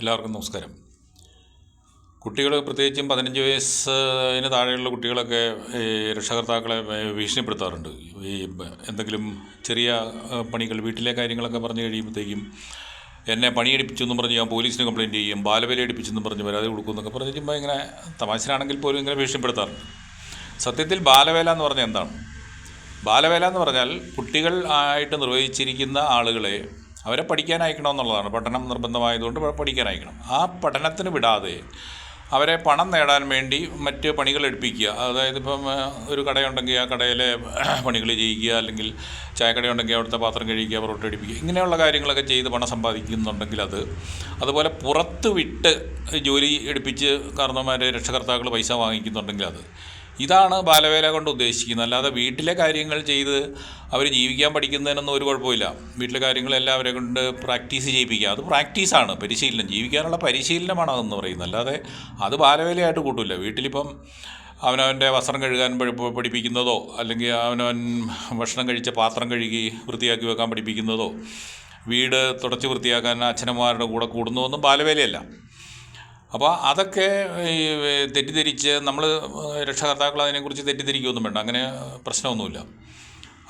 എല്ലാവർക്കും നമസ്കാരം. കുട്ടികൾ, പ്രത്യേകിച്ചും 15 വയസ്സിന് താഴെയുള്ള കുട്ടികളൊക്കെ ഈ രക്ഷകർത്താക്കളെ ഭീഷണിപ്പെടുത്താറുണ്ട്. ഈ എന്തെങ്കിലും ചെറിയ പണികൾ, വീട്ടിലെ കാര്യങ്ങളൊക്കെ പറഞ്ഞു കഴിയുമ്പോഴത്തേക്കും എന്നെ പണിയെടുപ്പിച്ചു എന്നും പറഞ്ഞ് ഞാൻ പോലീസിന് കംപ്ലയിൻറ്റ് ചെയ്യും, ബാലവേല എടുപ്പിച്ചെന്നും പറഞ്ഞ് പരാതി കൊടുക്കും എന്നൊക്കെ പറഞ്ഞ് ചുമ്മാ ഇങ്ങനെ തമാശനാണെങ്കിൽ പോലും ഇങ്ങനെ ഭീഷണിപ്പെടുത്താറുണ്ട്. സത്യത്തിൽ ബാലവേല എന്ന് പറഞ്ഞാൽ എന്താണ്? ബാലവേല എന്ന് പറഞ്ഞാൽ കുട്ടികൾ ആയിട്ട് നിർവഹിച്ചിരിക്കുന്ന ആളുകളെ അവരെ പഠിക്കാൻ അയക്കണമെന്നുള്ളതാണ്. പഠനം നിർബന്ധമായതുകൊണ്ട് പഠിക്കാൻ അയക്കണം. ആ പഠനത്തിന് വിടാതെ അവരെ പണം നേടാൻ വേണ്ടി മറ്റ് പണികൾ എടുപ്പിക്കുക. അതായത് ഇപ്പം ഒരു കടയുണ്ടെങ്കിൽ ആ കടയിലെ പണികൾ ചെയ്യിക്കുക, അല്ലെങ്കിൽ ചായക്കടയുണ്ടെങ്കിൽ അവിടുത്തെ പാത്രം കഴിക്കുക, പൊറോട്ട അടിപ്പിക്കുക, ഇങ്ങനെയുള്ള കാര്യങ്ങളൊക്കെ ചെയ്ത് പണം സമ്പാദിക്കുന്നുണ്ടെങ്കിൽ അതുപോലെ പുറത്ത് വിട്ട് ജോലി എടുപ്പിച്ച് കാരണവന്മാരെ രക്ഷകർത്താക്കൾ പൈസ വാങ്ങിക്കുന്നുണ്ടെങ്കിൽ ഇതാണ് ബാലവേല കൊണ്ട് ഉദ്ദേശിക്കുന്നത്. അല്ലാതെ വീട്ടിലെ കാര്യങ്ങൾ ചെയ്ത് അവർ ജീവിക്കാൻ പഠിക്കുന്നതിനൊന്നും ഒരു കുഴപ്പമില്ല. വീട്ടിലെ കാര്യങ്ങളെല്ലാം അവരെ കൊണ്ട് പ്രാക്ടീസ് ചെയ്യിപ്പിക്കുക. അത് പ്രാക്ടീസാണ്, പരിശീലനം, ജീവിക്കാനുള്ള പരിശീലനമാണ് അതെന്ന് പറയുന്നത്. അല്ലാതെ അത് ബാലവേലയായിട്ട് കൂട്ടില്ല. വീട്ടിലിപ്പം അവനവൻ്റെ വസ്ത്രം കഴുകാൻ പഠിപ്പിക്കുന്നതോ, അല്ലെങ്കിൽ അവനവൻ ഭക്ഷണം കഴിച്ച പാത്രം കഴുകി വൃത്തിയാക്കി വെക്കാൻ പഠിപ്പിക്കുന്നതോ, വീട് തുടച്ച് വൃത്തിയാക്കാൻ അച്ഛനമ്മമാരുടെ കൂടെ കൂടുന്നതൊന്നും ബാലവേലയല്ല. അപ്പോൾ അതൊക്കെ തെറ്റിദ്ധരിച്ച് നമ്മൾ രക്ഷകർത്താക്കൾ അതിനെക്കുറിച്ച് തെറ്റിദ്ധരിക്കുകയൊന്നും വേണ്ട. അങ്ങനെ പ്രശ്നമൊന്നുമില്ല.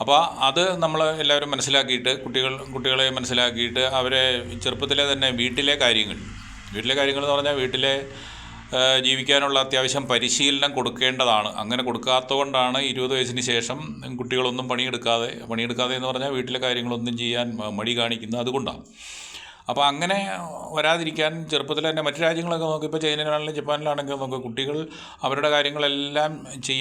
അപ്പോൾ അത് നമ്മൾ എല്ലാവരും മനസ്സിലാക്കിയിട്ട്, കുട്ടികളെ മനസ്സിലാക്കിയിട്ട് അവരെ ചെറുപ്പത്തിലെ തന്നെ വീട്ടിലെ കാര്യങ്ങൾ എന്ന് പറഞ്ഞാൽ വീട്ടിലെ ജീവിക്കാനുള്ള അത്യാവശ്യം പരിശീലനം കൊടുക്കേണ്ടതാണ്. അങ്ങനെ കൊടുക്കാത്തതുകൊണ്ടാണ് 20 വയസ്സിന് ശേഷം കുട്ടികളൊന്നും പണിയെടുക്കാതെ എന്ന് പറഞ്ഞാൽ വീട്ടിലെ കാര്യങ്ങളൊന്നും ചെയ്യാൻ മടി കാണിക്കുന്നത്. അതുകൊണ്ടാണ്. അപ്പോൾ അങ്ങനെ വരാതിരിക്കാൻ ചെറുപ്പത്തിൽ തന്നെ മറ്റു രാജ്യങ്ങളൊക്കെ നോക്കി, ഇപ്പോൾ ചൈനയിലാണെങ്കിലും ജപ്പാനിലാണെങ്കിലും നോക്കുക, കുട്ടികൾ അവരുടെ കാര്യങ്ങളെല്ലാം